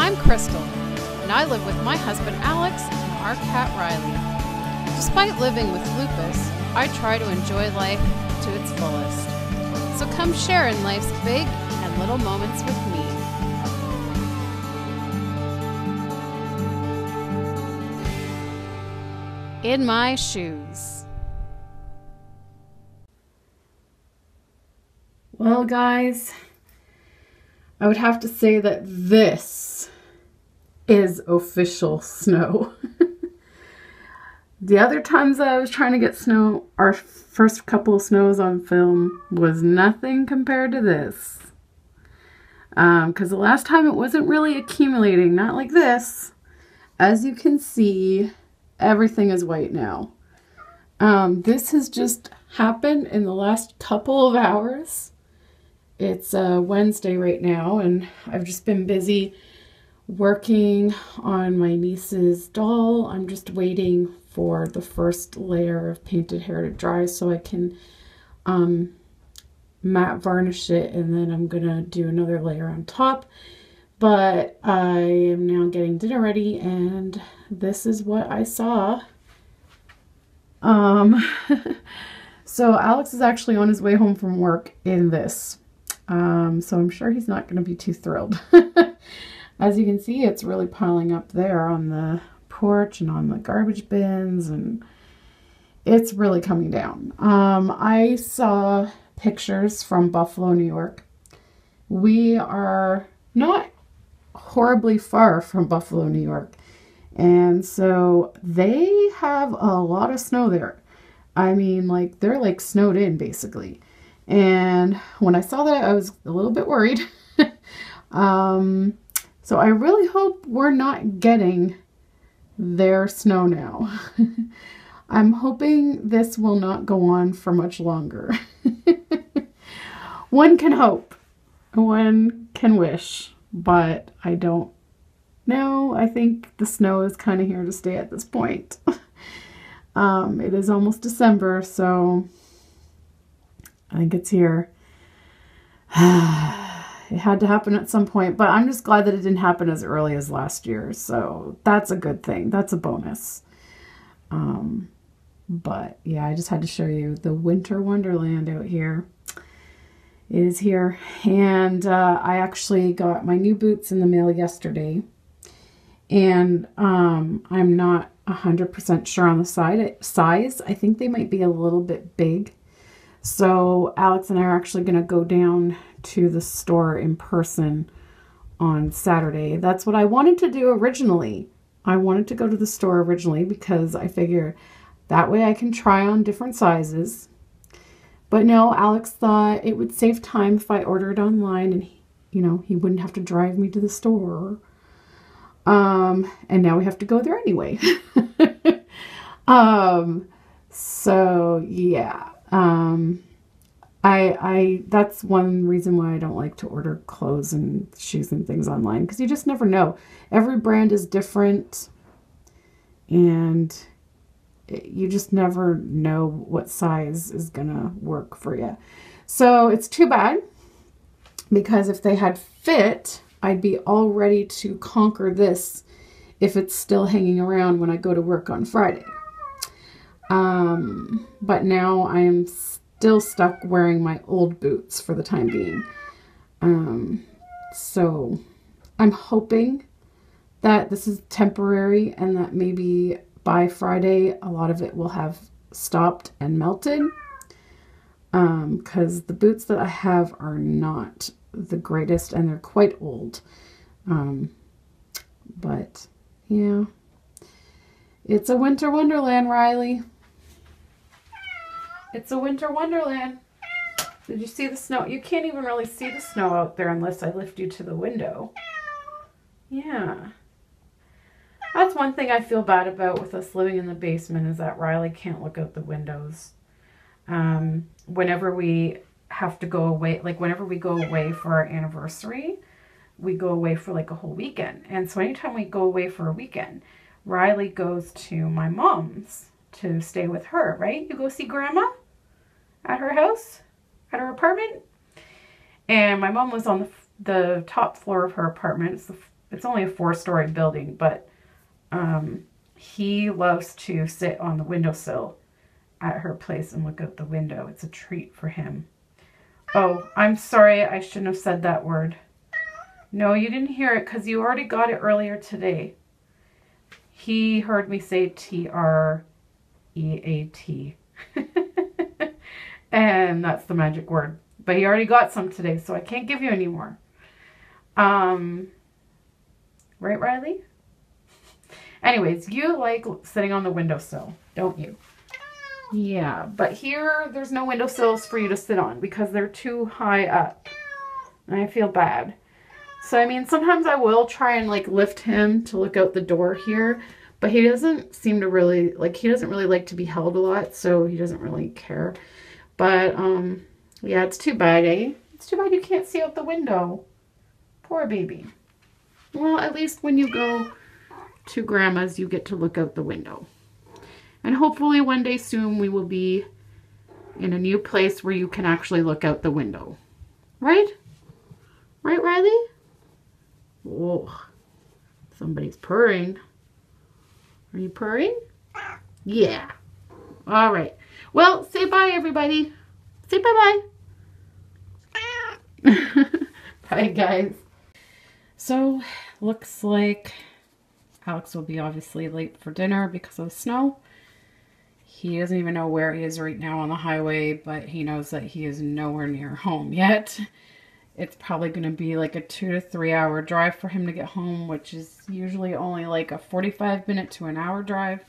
I'm Crystal, and I live with my husband Alex and our cat Riley. Despite living with lupus, I try to enjoy life to its fullest. So come share in life's big and little moments with me. In my shoes. Well, guys, I would have to say that this is official snow. The other times that I was trying to get snow, our first couple of snows on film was nothing compared to this. Because the last time it wasn't really accumulating, not like this. As you can see, everything is white now. This has just happened in the last couple of hours. It's Wednesday right now, and I've just been busy working on my niece's doll. I'm just waiting for the first layer of painted hair to dry so I can matte varnish it, and then I'm gonna do another layer on top. But I am now getting dinner ready, and this is what I saw. So Alex is actually on his way home from work in this. So I'm sure he's not going to be too thrilled. As you can see, it's really piling up there on the porch and on the garbage bins, and it's really coming down. I saw pictures from Buffalo, New York. We are not horribly far from Buffalo, New York. And so they have a lot of snow there. I mean, like, they're like snowed in basically. And when I saw that, I was a little bit worried. So I really hope we're not getting their snow now. I'm hoping this will not go on for much longer. One can hope, one can wish, but I don't know. I think the snow is kind of here to stay at this point. It is almost December, so I think it's here. It had to happen at some point, but I'm just glad that it didn't happen as early as last year. So that's a good thing. That's a bonus. But yeah, I just had to show you the winter wonderland out here. It is here. And I actually got my new boots in the mail yesterday. And I'm not 100% sure on the size. I think they might be a little bit big. So Alex and I are actually going to go down to the store in person on Saturday. That's what I wanted to do originally. I wanted to go to the store originally because I figured that way I can try on different sizes. But no, Alex thought it would save time if I ordered online, and he wouldn't have to drive me to the store. And now we have to go there anyway. So yeah. That's one reason why I don't like to order clothes and shoes and things online, because you just never know. Every brand is different, and you just never know what size is gonna work for you. So it's too bad, because if they had fit, I'd be all ready to conquer this if it's still hanging around when I go to work on Friday. But now I am still stuck wearing my old boots for the time being. So I'm hoping that this is temporary and that maybe by Friday a lot of it will have stopped and melted. Because the boots that I have are not the greatest and they're quite old. But yeah, it's a winter wonderland, Riley. It's a winter wonderland. Did you see the snow? You can't even really see the snow out there unless I lift you to the window. Yeah. That's one thing I feel bad about with us living in the basement, is that Riley can't look out the windows. Whenever we have to go away, like whenever we go away for our anniversary, we go away for like a whole weekend. And so anytime we go away for a weekend, Riley goes to my mom's to stay with her, right? You go see Grandma at her house, at her apartment. And my mom was on the top floor of her apartment. it's only a 4-story building, but he loves to sit on the windowsill at her place and look out the window. It's a treat for him. Oh, I'm sorry, I shouldn't have said that word. No, you didn't hear it because you already got it earlier today. He heard me say T-R-E-A-T. And that's the magic word. But he already got some today, so I can't give you any more. Right, Riley? Anyways, you like sitting on the windowsill, don't you? Yeah, but here there's no windowsills for you to sit on because they're too high up. And I feel bad. So, I mean, sometimes I will try and like lift him to look out the door here, but he doesn't seem to really, like, he doesn't really like to be held a lot, so he doesn't really care. But, yeah, it's too bad, eh? It's too bad you can't see out the window. Poor baby. Well, at least when you go to Grandma's, you get to look out the window. And hopefully one day soon we will be in a new place where you can actually look out the window. Right? Right, Riley? Oh, somebody's purring. Are you purring? Yeah. All right. Well, say bye, everybody. Say bye-bye. Bye, guys. So, looks like Alex will be obviously late for dinner because of the snow. He doesn't even know where he is right now on the highway, but he knows that he is nowhere near home yet. It's probably going to be like a 2 to 3 hour drive for him to get home, which is usually only like a 45-minute to an hour drive.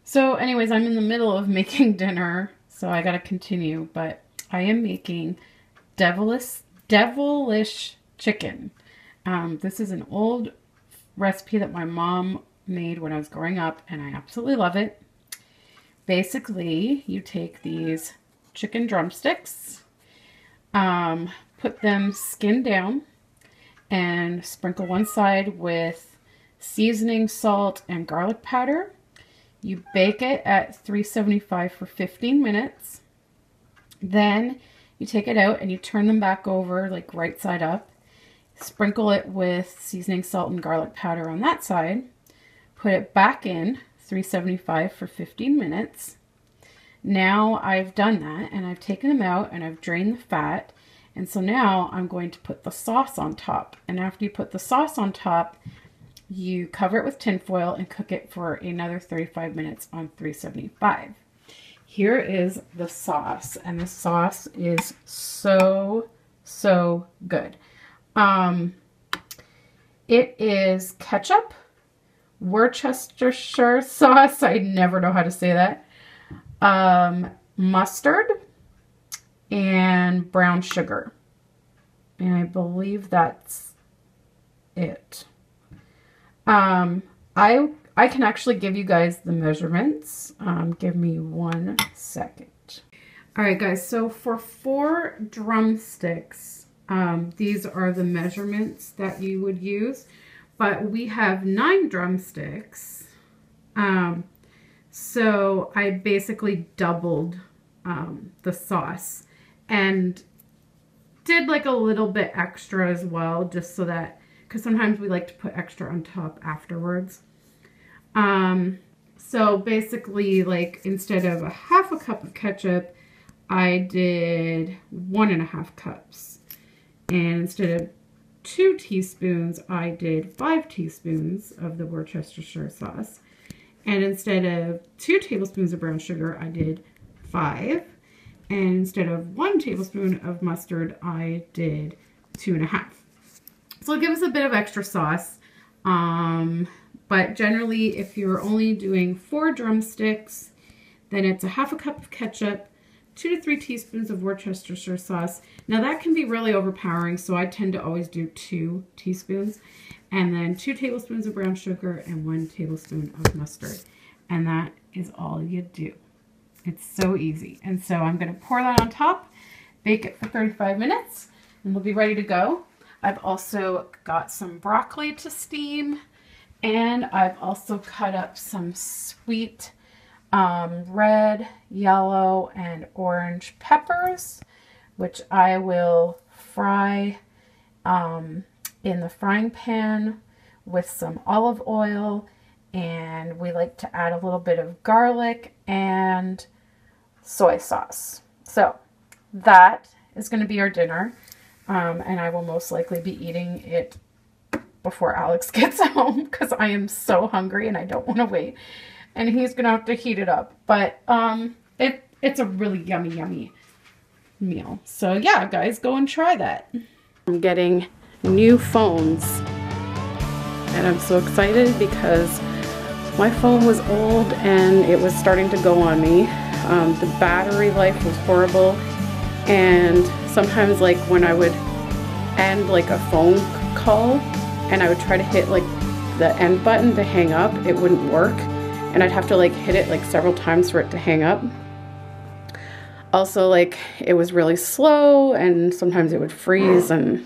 So anyways, I'm in the middle of making dinner, so I got to continue, but I am making Devilish Chicken. This is an old recipe that my mom made when I was growing up, and I absolutely love it. Basically, you take these chicken drumsticks, put them skinned down, and sprinkle one side with seasoning, salt, and garlic powder. You bake it at 375 for 15 minutes. Then you take it out and you turn them back over, like right side up. Sprinkle it with seasoning, salt, and garlic powder on that side. Put it back in 375 for 15 minutes. Now I've done that and I've taken them out and I've drained the fat. And so now I'm going to put the sauce on top. And after you put the sauce on top, you cover it with tin foil and cook it for another 35 minutes on 375. Here is the sauce, and the sauce is so good. It is ketchup, Worcestershire sauce, I never know how to say that, mustard, and brown sugar. And I believe that's it. I can actually give you guys the measurements. Give me 1 second. All right, guys, so for 4 drumsticks, these are the measurements that you would use, but we have 9 drumsticks. So I basically doubled the sauce and did like a little bit extra as well, just so that, because sometimes we like to put extra on top afterwards. So basically, like, instead of 1/2 cup of ketchup, I did 1.5 cups. And instead of 2 teaspoons, I did 5 teaspoons of the Worcestershire sauce. And instead of 2 tablespoons of brown sugar, I did 5. And instead of 1 tablespoon of mustard, I did 2.5. So it'll give us a bit of extra sauce. But generally, if you're only doing 4 drumsticks, then it's 1/2 cup of ketchup, 2 to 3 teaspoons of Worcestershire sauce. Now that can be really overpowering, so I tend to always do 2 teaspoons. And then 2 tablespoons of brown sugar and 1 tablespoon of mustard. And that is all you do. It's so easy. And so I'm going to pour that on top, bake it for 35 minutes, and we'll be ready to go. I've also got some broccoli to steam, and I've also cut up some sweet red, yellow, and orange peppers, which I will fry in the frying pan with some olive oil, and we like to add a little bit of garlic and soy sauce. So that is going to be our dinner, and I will most likely be eating it before Alex gets home because I am so hungry and I don't want to wait, and he's going to have to heat it up. But it's a really yummy meal. So yeah, guys, go and try that. I'm getting new phones, and I'm so excited because my phone was old and it was starting to go on me. The battery life was horrible, and sometimes like when I would end like a phone call and I would try to hit like the end button to hang up, it wouldn't work, and I'd have to like hit it like several times for it to hang up. Also, like, it was really slow and sometimes it would freeze, and